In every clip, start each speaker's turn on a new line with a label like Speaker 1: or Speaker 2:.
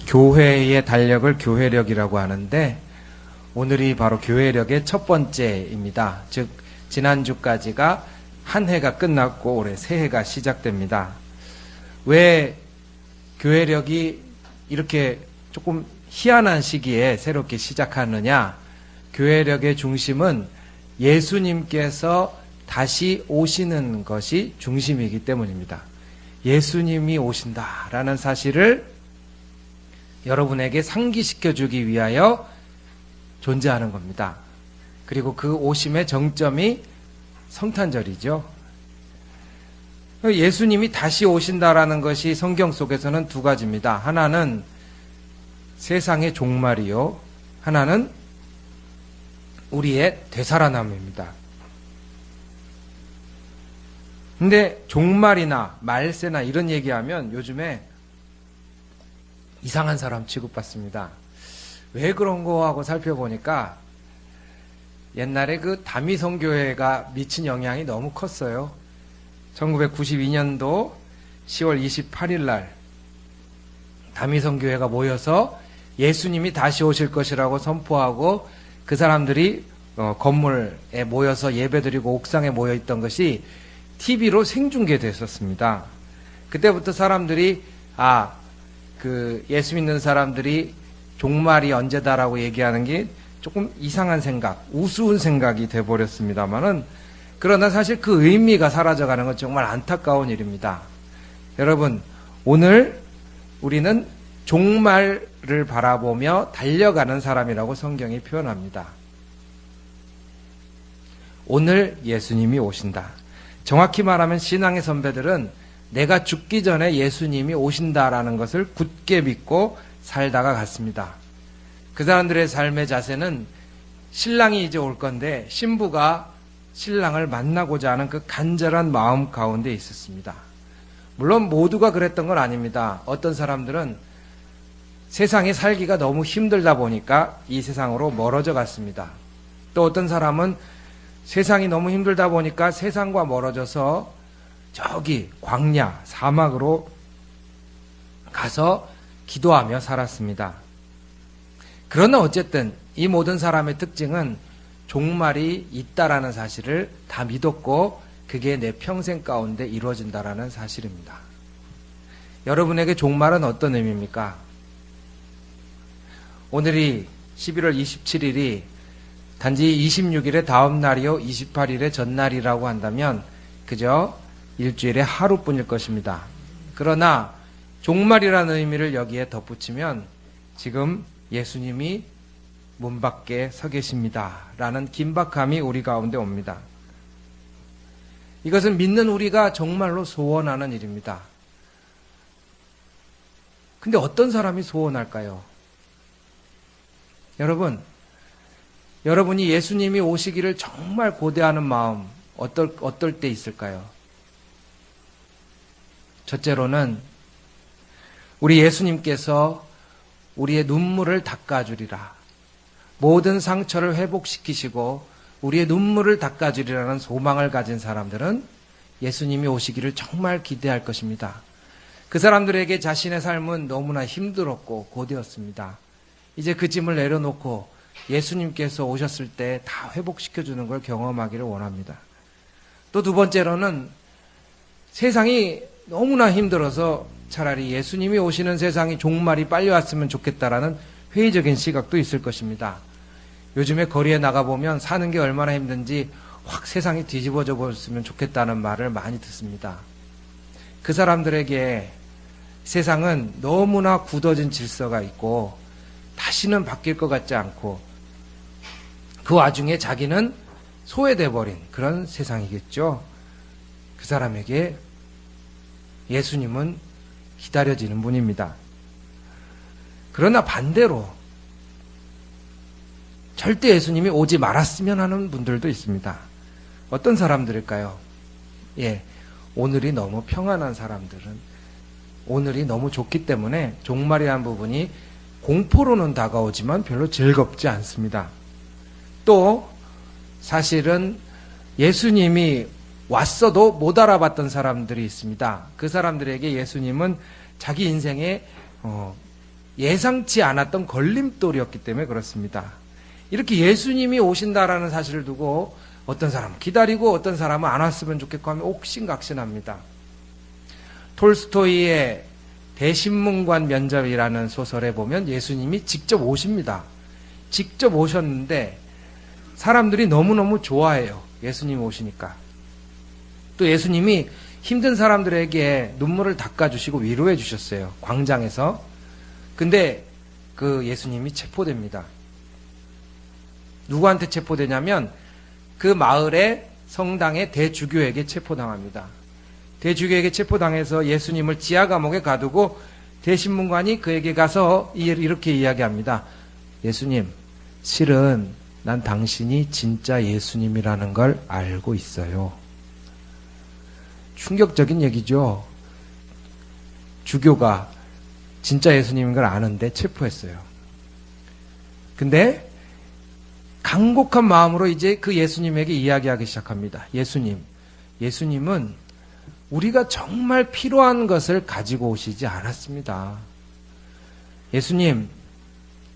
Speaker 1: 교회의 달력을 교회력이라고 하는데 오늘이 바로 교회력의 첫 번째입니다. 즉 지난주까지가 한 해가 끝났고 올해 새 해가 시작됩니다. 왜 교회력이 이렇게 조금 희한한 시기에 새롭게 시작하느냐? 교회력의 중심은 예수님께서 다시 오시는 것이 중심이기 때문입니다. 예수님이 오신다라는 사실을 여러분에게 상기시켜주기 위하여 존재하는 겁니다. 그리고 그 오심의 정점이 성탄절이죠. 예수님이 다시 오신다라는 것이 성경 속에서는 두 가지입니다. 하나는 세상의 종말이요, 하나는 우리의 되살아남입니다. 근데 종말이나 말세나 이런 얘기하면 요즘에 이상한 사람 취급받습니다. 왜 그런 거 하고 살펴보니까 옛날에 그 다미성교회가 미친 영향이 너무 컸어요. 1992년도 10월 28일 날 다미성교회가 모여서 예수님이 다시 오실 것이라고 선포하고 그 사람들이 건물에 모여서 예배드리고 옥상에 모여 있던 것이 TV로 생중계됐었습니다. 그때부터 사람들이 예수 믿는 사람들이 종말이 언제다라고 얘기하는 게 조금 이상한 생각, 우스운 생각이 돼버렸습니다만은 그러나 사실 그 의미가 사라져가는 건 정말 안타까운 일입니다. 여러분, 오늘 우리는 종말을 바라보며 달려가는 사람이라고 성경이 표현합니다. 오늘 예수님이 오신다. 정확히 말하면 신앙의 선배들은 내가 죽기 전에 예수님이 오신다라는 것을 굳게 믿고 살다가 갔습니다. 그 사람들의 삶의 자세는 신랑이 이제 올 건데 신부가 신랑을 만나고자 하는 그 간절한 마음 가운데 있었습니다. 물론 모두가 그랬던 건 아닙니다. 어떤 사람들은 세상에 살기가 너무 힘들다 보니까 이 세상으로 멀어져 갔습니다. 또 어떤 사람은 세상이 너무 힘들다 보니까 세상과 멀어져서 저기 광야, 사막으로 가서 기도하며 살았습니다. 그러나 어쨌든 이 모든 사람의 특징은 종말이 있다라는 사실을 다 믿었고 그게 내 평생 가운데 이루어진다라는 사실입니다. 여러분에게 종말은 어떤 의미입니까? 오늘이 11월 27일이 단지 26일의 다음 날이요 28일의 전날이라고 한다면 그저 일주일의 하루뿐일 것입니다. 그러나 종말이라는 의미를 여기에 덧붙이면 지금 예수님이 문 밖에 서 계십니다 라는 긴박함이 우리 가운데 옵니다. 이것은 믿는 우리가 정말로 소원하는 일입니다. 근데 어떤 사람이 소원할까요? 여러분이 예수님이 오시기를 정말 고대하는 마음 어떨 때 있을까요? 첫째로는 우리 예수님께서 우리의 눈물을 닦아주리라. 모든 상처를 회복시키시고 우리의 눈물을 닦아주리라는 소망을 가진 사람들은 예수님이 오시기를 정말 기대할 것입니다. 그 사람들에게 자신의 삶은 너무나 힘들었고 고되었습니다. 이제 그 짐을 내려놓고 예수님께서 오셨을 때 다 회복시켜주는 걸 경험하기를 원합니다. 또 두 번째로는 세상이 너무나 힘들어서 차라리 예수님이 오시는 세상이 종말이 빨리 왔으면 좋겠다라는 회의적인 시각도 있을 것입니다. 요즘에 거리에 나가보면 사는 게 얼마나 힘든지 확 세상이 뒤집어져 버렸으면 좋겠다는 말을 많이 듣습니다. 그 사람들에게 세상은 너무나 굳어진 질서가 있고 다시는 바뀔 것 같지 않고 그 와중에 자기는 소외돼 버린 그런 세상이겠죠. 그 사람에게 예수님은 기다려지는 분입니다. 그러나 반대로 절대 예수님이 오지 말았으면 하는 분들도 있습니다. 어떤 사람들일까요? 오늘이 너무 평안한 사람들은 오늘이 너무 좋기 때문에 종말이라는 부분이 공포로는 다가오지만 별로 즐겁지 않습니다. 또 사실은 예수님이 왔어도 못 알아봤던 사람들이 있습니다. 그 사람들에게 예수님은 자기 인생의 예상치 않았던 걸림돌이었기 때문에 그렇습니다. 이렇게 예수님이 오신다라는 사실을 두고 어떤 사람은 기다리고 어떤 사람은 안 왔으면 좋겠고 하면 옥신각신합니다. 톨스토이의 대신문관 면접이라는 소설에 보면 예수님이 직접 오십니다. 직접 오셨는데 사람들이 너무너무 좋아해요. 예수님 오시니까. 또 예수님이 힘든 사람들에게 눈물을 닦아주시고 위로해 주셨어요. 광장에서. 근데 그 예수님이 체포됩니다. 누구한테 체포되냐면 그 마을의 성당의 대주교에게 체포당합니다. 대주교에게 체포당해서 예수님을 지하 감옥에 가두고 대신문관이 그에게 가서 이렇게 이야기합니다. 예수님, 실은 난 당신이 진짜 예수님이라는 걸 알고 있어요. 충격적인 얘기죠. 주교가 진짜 예수님인 걸 아는데 체포했어요. 근데 간곡한 마음으로 이제 그 예수님에게 이야기하기 시작합니다. 예수님은 우리가 정말 필요한 것을 가지고 오시지 않았습니다. 예수님,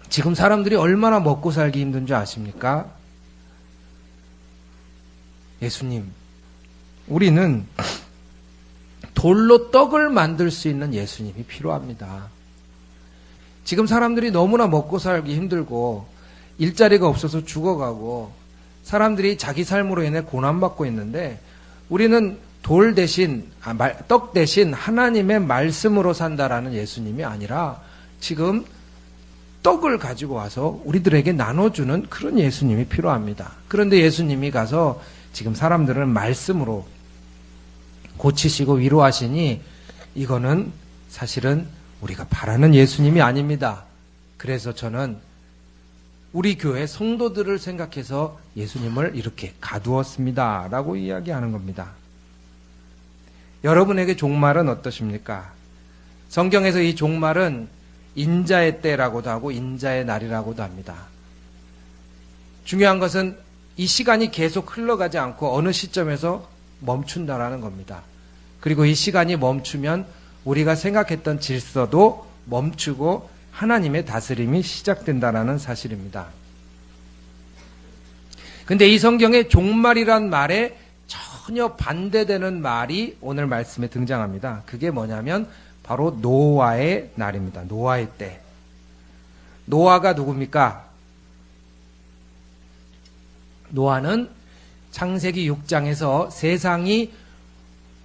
Speaker 1: 지금 사람들이 얼마나 먹고 살기 힘든 줄 아십니까? 예수님, 우리는 돌로 떡을 만들 수 있는 예수님이 필요합니다. 지금 사람들이 너무나 먹고 살기 힘들고 일자리가 없어서 죽어가고 사람들이 자기 삶으로 인해 고난받고 있는데 우리는 떡 대신 하나님의 말씀으로 산다라는 예수님이 아니라 지금 떡을 가지고 와서 우리들에게 나눠주는 그런 예수님이 필요합니다. 그런데 예수님이 가서 지금 사람들은 말씀으로 고치시고 위로하시니 이거는 사실은 우리가 바라는 예수님이 아닙니다. 그래서 저는 우리 교회 성도들을 생각해서 예수님을 이렇게 가두었습니다. 라고 이야기하는 겁니다. 여러분에게 종말은 어떠십니까? 성경에서 이 종말은 인자의 때라고도 하고 인자의 날이라고도 합니다. 중요한 것은 이 시간이 계속 흘러가지 않고 어느 시점에서 멈춘다라는 겁니다. 그리고 이 시간이 멈추면 우리가 생각했던 질서도 멈추고 하나님의 다스림이 시작된다라는 사실입니다. 근데 이 성경의 종말이란 말에 전혀 반대되는 말이 오늘 말씀에 등장합니다. 그게 뭐냐면 바로 노아의 날입니다. 노아의 때. 노아가 누굽니까? 노아는 창세기 6장에서 세상이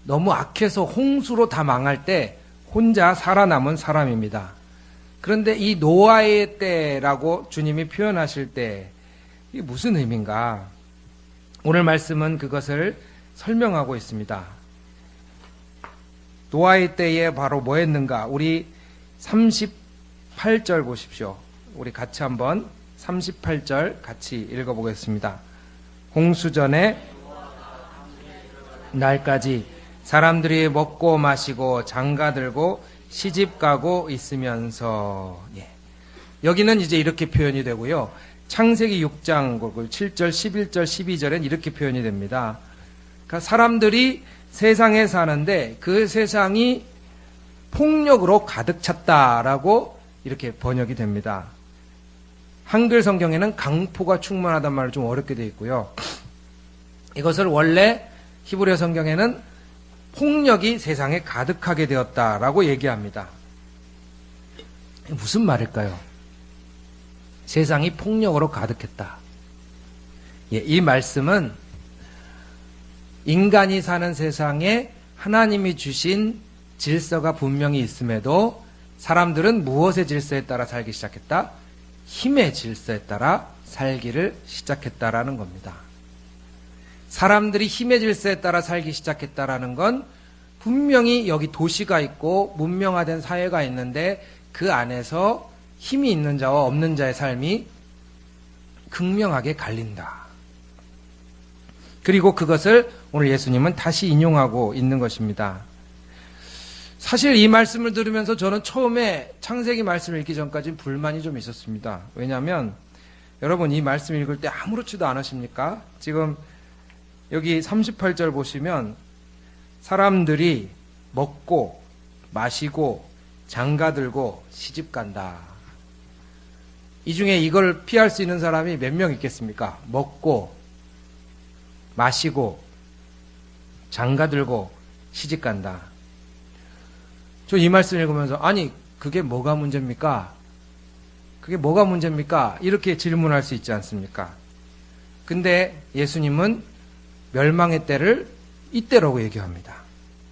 Speaker 1: 너무 악해서 홍수로 다 망할 때 혼자 살아남은 사람입니다. 그런데 이 노아의 때라고 주님이 표현하실 때 이게 무슨 의미인가? 오늘 말씀은 그것을 설명하고 있습니다. 노아의 때에 바로 뭐 했는가? 우리 38절 보십시오. 우리 같이 한번 38절 같이 읽어보겠습니다. 홍수전에 날까지 사람들이 먹고 마시고 장가들고 시집가고 있으면서 여기는 이제 이렇게 표현이 되고요. 창세기 6장 7절, 11절, 12절엔 이렇게 표현이 됩니다. 그러니까 사람들이 세상에 사는데 그 세상이 폭력으로 가득 찼다라고 이렇게 번역이 됩니다. 한글 성경에는 강포가 충만하단 말을 좀 어렵게 되어 있고요. 이것을 원래 히브리어 성경에는 폭력이 세상에 가득하게 되었다라고 얘기합니다. 무슨 말일까요? 세상이 폭력으로 가득했다. 이 말씀은 인간이 사는 세상에 하나님이 주신 질서가 분명히 있음에도 사람들은 무엇의 질서에 따라 살기 시작했다? 힘의 질서에 따라 살기를 시작했다라는 겁니다. 사람들이 힘의 질서에 따라 살기 시작했다라는 건 분명히 여기 도시가 있고 문명화된 사회가 있는데 그 안에서 힘이 있는 자와 없는 자의 삶이 극명하게 갈린다. 그리고 그것을 오늘 예수님은 다시 인용하고 있는 것입니다. 사실 이 말씀을 들으면서 저는 처음에 창세기 말씀을 읽기 전까지는 불만이 좀 있었습니다. 왜냐하면 여러분 이 말씀 읽을 때 아무렇지도 않으십니까? 지금 여기 38절 보시면 사람들이 먹고 마시고 장가들고 시집간다. 이 중에 이걸 피할 수 있는 사람이 몇 명 있겠습니까? 먹고 마시고 장가들고 시집간다. 저 이 말씀 읽으면서 아니 그게 뭐가 문제입니까? 그게 뭐가 문제입니까? 이렇게 질문할 수 있지 않습니까? 근데 예수님은 멸망의 때를 이때라고 얘기합니다.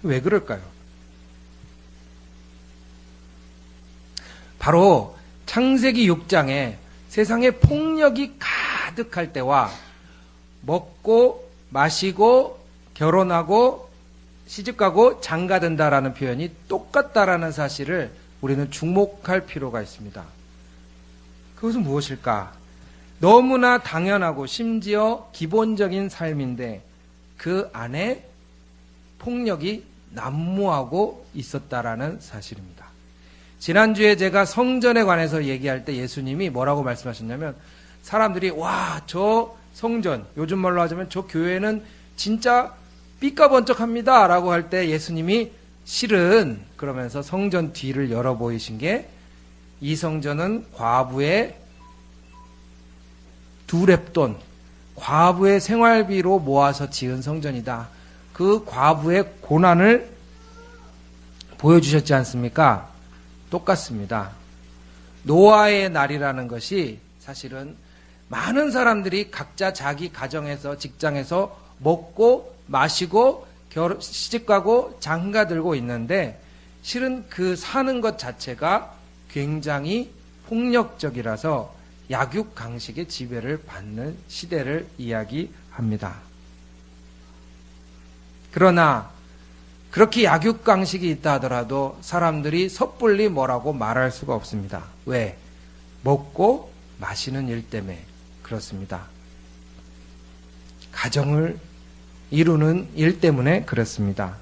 Speaker 1: 왜 그럴까요? 바로 창세기 6장에 세상에 폭력이 가득할 때와 먹고 마시고 결혼하고 시집가고 장가든다라는 표현이 똑같다라는 사실을 우리는 주목할 필요가 있습니다. 그것은 무엇일까? 너무나 당연하고 심지어 기본적인 삶인데 그 안에 폭력이 난무하고 있었다라는 사실입니다. 지난주에 제가 성전에 관해서 얘기할 때 예수님이 뭐라고 말씀하셨냐면 사람들이 와, 저 성전, 요즘 말로 하자면 저 교회는 진짜 삐까번쩍합니다 라고 할 때 예수님이 실은 그러면서 성전 뒤를 열어 보이신 게 이 성전은 과부의 두렙돈, 과부의 생활비로 모아서 지은 성전이다. 그 과부의 고난을 보여주셨지 않습니까? 똑같습니다. 노아의 날이라는 것이 사실은 많은 사람들이 각자 자기 가정에서 직장에서 먹고 마시고 시집가고 장가들고 있는데 실은 그 사는 것 자체가 굉장히 폭력적이라서 약육강식의 지배를 받는 시대를 이야기합니다. 그러나 그렇게 약육강식이 있다 하더라도 사람들이 섣불리 뭐라고 말할 수가 없습니다. 왜? 먹고 마시는 일 때문에 그렇습니다. 가정을 이루는 일 때문에 그렇습니다.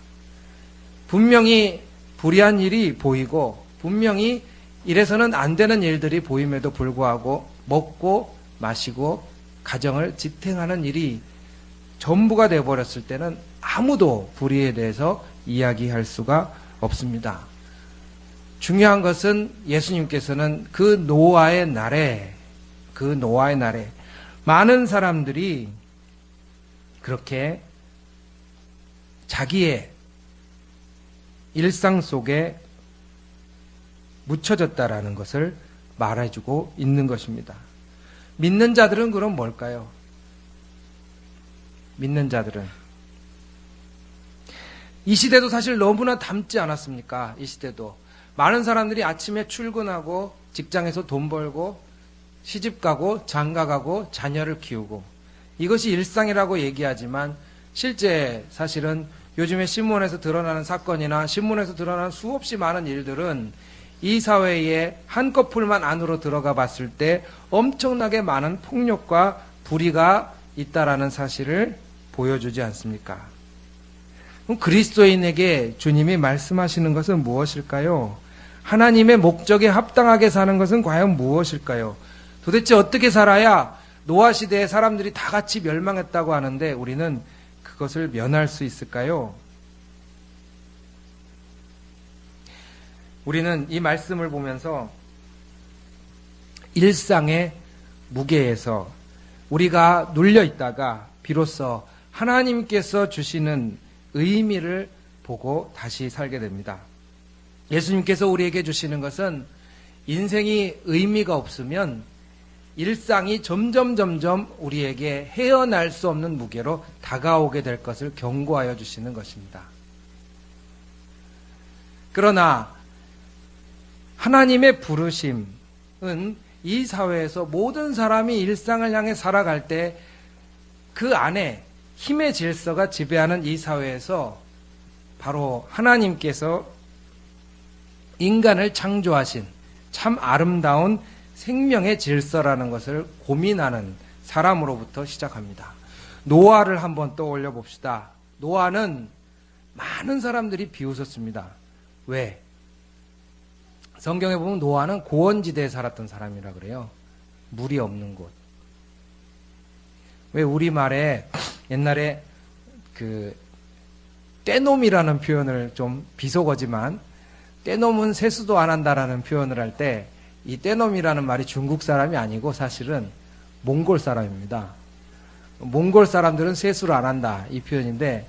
Speaker 1: 분명히 불의한 일이 보이고 분명히 이래서는 안 되는 일들이 보임에도 불구하고 먹고 마시고 가정을 지탱하는 일이 전부가 되어버렸을 때는 아무도 불의에 대해서 이야기할 수가 없습니다. 중요한 것은 예수님께서는 그 노아의 날에 많은 사람들이 그렇게 자기의 일상 속에 묻혀졌다라는 것을 말해주고 있는 것입니다. 믿는 자들은 그럼 뭘까요? 믿는 자들은 이 시대도 사실 너무나 닮지 않았습니까? 이 시대도 많은 사람들이 아침에 출근하고 직장에서 돈 벌고 시집가고 장가가고 자녀를 키우고 이것이 일상이라고 얘기하지만 실제 사실은 요즘에 신문에서 드러나는 사건이나 신문에서 드러나는 수없이 많은 일들은 이 사회의 한 커플만 안으로 들어가 봤을 때 엄청나게 많은 폭력과 불의가 있다라는 사실을 보여주지 않습니까? 그럼 그리스도인에게 주님이 말씀하시는 것은 무엇일까요? 하나님의 목적에 합당하게 사는 것은 과연 무엇일까요? 도대체 어떻게 살아야 노아 시대에 사람들이 다 같이 멸망했다고 하는데 우리는 그것을 면할 수 있을까요? 우리는 이 말씀을 보면서 일상의 무게에서 우리가 눌려 있다가 비로소 하나님께서 주시는 의미를 보고 다시 살게 됩니다. 예수님께서 우리에게 주시는 것은 인생이 의미가 없으면 일상이 점점 우리에게 헤어날 수 없는 무게로 다가오게 될 것을 경고하여 주시는 것입니다. 그러나 하나님의 부르심은 이 사회에서 모든 사람이 일상을 향해 살아갈 때 그 안에 힘의 질서가 지배하는 이 사회에서 바로 하나님께서 인간을 창조하신 참 아름다운 생명의 질서라는 것을 고민하는 사람으로부터 시작합니다. 노아를 한번 떠올려 봅시다. 노아는 많은 사람들이 비웃었습니다. 왜? 성경에 보면 노아는 고원지대에 살았던 사람이라 그래요. 물이 없는 곳. 왜 우리말에 옛날에 그 떼놈이라는 표현을 좀 비속어지만 떼놈은 세수도 안 한다라는 표현을 할 때 이 떼놈이라는 말이 중국 사람이 아니고 사실은 몽골 사람입니다. 몽골 사람들은 세수를 안 한다 이 표현인데,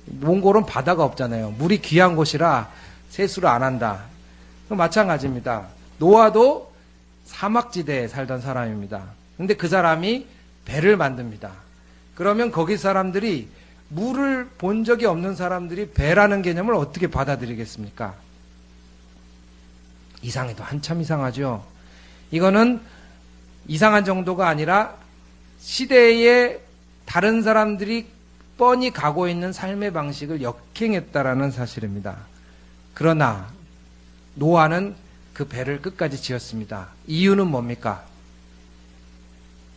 Speaker 1: 몽골은 바다가 없잖아요. 물이 귀한 곳이라 세수를 안 한다. 마찬가지입니다. 노아도 사막지대에 살던 사람입니다. 근데 그 사람이 배를 만듭니다. 그러면 거기 사람들이, 물을 본 적이 없는 사람들이 배라는 개념을 어떻게 받아들이겠습니까? 이상해도 한참 이상하죠. 이거는 이상한 정도가 아니라 시대에 다른 사람들이 뻔히 가고 있는 삶의 방식을 역행했다라는 사실입니다. 그러나 노아는 그 배를 끝까지 지었습니다. 이유는 뭡니까?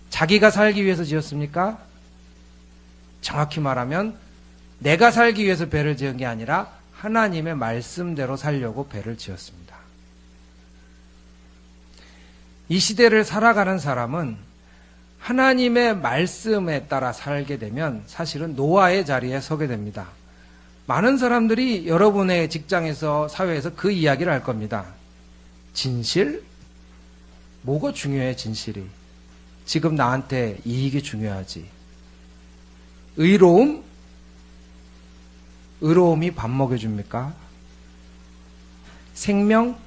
Speaker 1: 자기가 살기 위해서 지었습니까? 정확히 말하면 내가 살기 위해서 배를 지은 게 아니라 하나님의 말씀대로 살려고 배를 지었습니다. 이 시대를 살아가는 사람은 하나님의 말씀에 따라 살게 되면 사실은 노아의 자리에 서게 됩니다. 많은 사람들이 여러분의 직장에서, 사회에서 그 이야기를 할 겁니다. 진실? 뭐가 중요해, 진실이? 지금 나한테 이익이 중요하지. 의로움? 의로움이 밥 먹여줍니까? 생명?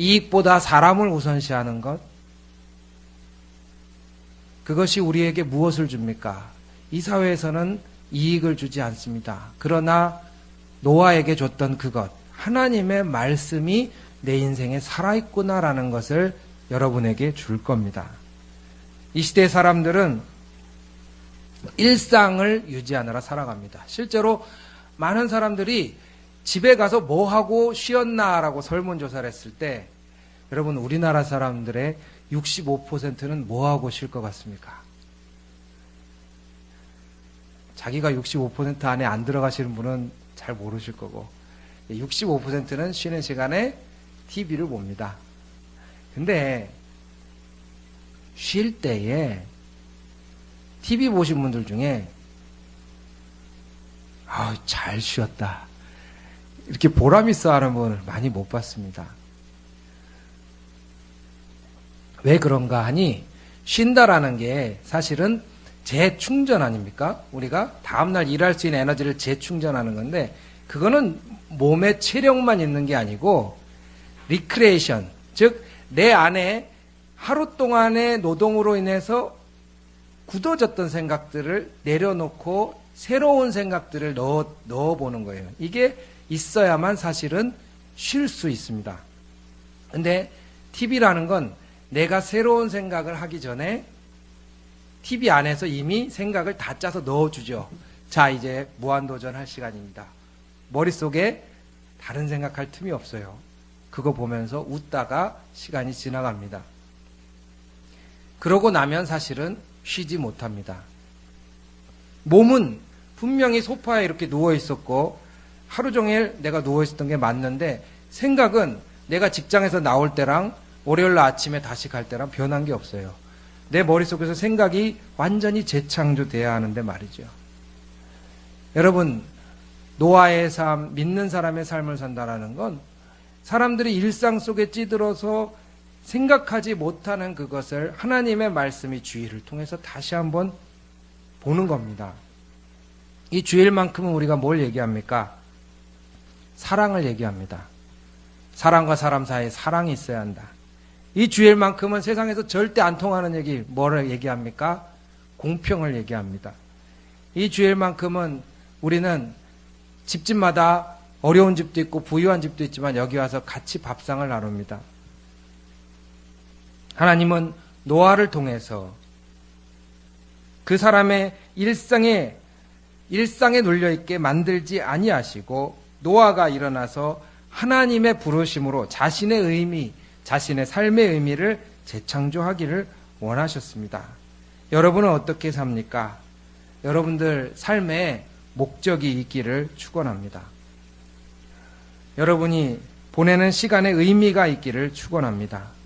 Speaker 1: 이익보다 사람을 우선시하는 것? 그것이 우리에게 무엇을 줍니까? 이 사회에서는 이익을 주지 않습니다. 그러나 노아에게 줬던 그것, 하나님의 말씀이 내 인생에 살아있구나라는 것을 여러분에게 줄 겁니다. 이 시대의 사람들은 일상을 유지하느라 살아갑니다. 실제로 많은 사람들이 집에 가서 뭐 하고 쉬었나라고 설문조사를 했을 때, 여러분 우리나라 사람들의 65%는 뭐 하고 쉴 것 같습니까? 자기가 65% 안에 안 들어가시는 분은 잘 모르실 거고, 65%는 쉬는 시간에 TV를 봅니다. 근데 쉴 때에 TV 보신 분들 중에 잘 쉬었다, 이렇게 보람있어 하는 분을 많이 못 봤습니다. 왜 그런가 하니, 쉰다라는 게 사실은 재충전 아닙니까? 우리가 다음날 일할 수 있는 에너지를 재충전하는 건데, 그거는 몸에 체력만 있는 게 아니고 리크레이션, 즉 내 안에 하루 동안의 노동으로 인해서 굳어졌던 생각들을 내려놓고 새로운 생각들을 넣어보는 거예요. 이게 있어야만 사실은 쉴 수 있습니다. 근데 TV라는 건 내가 새로운 생각을 하기 전에 TV 안에서 이미 생각을 다 짜서 넣어주죠. 자, 이제 무한도전 할 시간입니다. 머릿속에 다른 생각할 틈이 없어요. 그거 보면서 웃다가 시간이 지나갑니다. 그러고 나면 사실은 쉬지 못합니다. 몸은 분명히 소파에 이렇게 누워 있었고 하루 종일 내가 누워 있었던 게 맞는데, 생각은 내가 직장에서 나올 때랑 월요일 아침에 다시 갈 때랑 변한 게 없어요. 내 머릿속에서 생각이 완전히 재창조돼야 하는데 말이죠. 여러분, 노아의 삶, 믿는 사람의 삶을 산다라는 건 사람들이 일상 속에 찌들어서 생각하지 못하는 그것을 하나님의 말씀이 주일을 통해서 다시 한번 보는 겁니다. 이 주일만큼은 우리가 뭘 얘기합니까? 사랑을 얘기합니다. 사람과 사람 사이에 사랑이 있어야 한다. 이 주일만큼은 세상에서 절대 안 통하는 얘기, 뭐를 얘기합니까? 공평을 얘기합니다. 이 주일만큼은 우리는 집집마다 어려운 집도 있고 부유한 집도 있지만 여기 와서 같이 밥상을 나눕니다. 하나님은 노아를 통해서 그 사람의 일상에 눌려있게 만들지 아니하시고, 노아가 일어나서 하나님의 부르심으로 자신의 의미, 자신의 삶의 의미를 재창조하기를 원하셨습니다. 여러분은 어떻게 삽니까? 여러분들 삶에 목적이 있기를 축원합니다. 여러분이 보내는 시간에 의미가 있기를 축원합니다.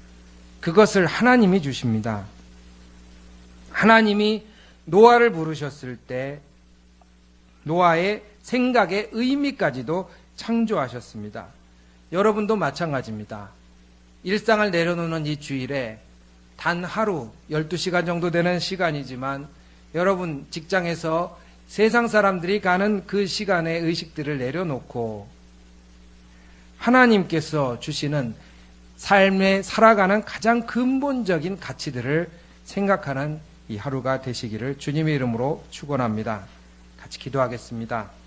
Speaker 1: 그것을 하나님이 주십니다. 하나님이 노아를 부르셨을 때 노아의 생각의 의미까지도 창조하셨습니다. 여러분도 마찬가지입니다. 일상을 내려놓는 이 주일에 단 하루 12시간 정도 되는 시간이지만 여러분 직장에서 세상 사람들이 가는 그 시간의 의식들을 내려놓고 하나님께서 주시는 삶에 살아가는 가장 근본적인 가치들을 생각하는 이 하루가 되시기를 주님의 이름으로 축원합니다. 같이 기도하겠습니다.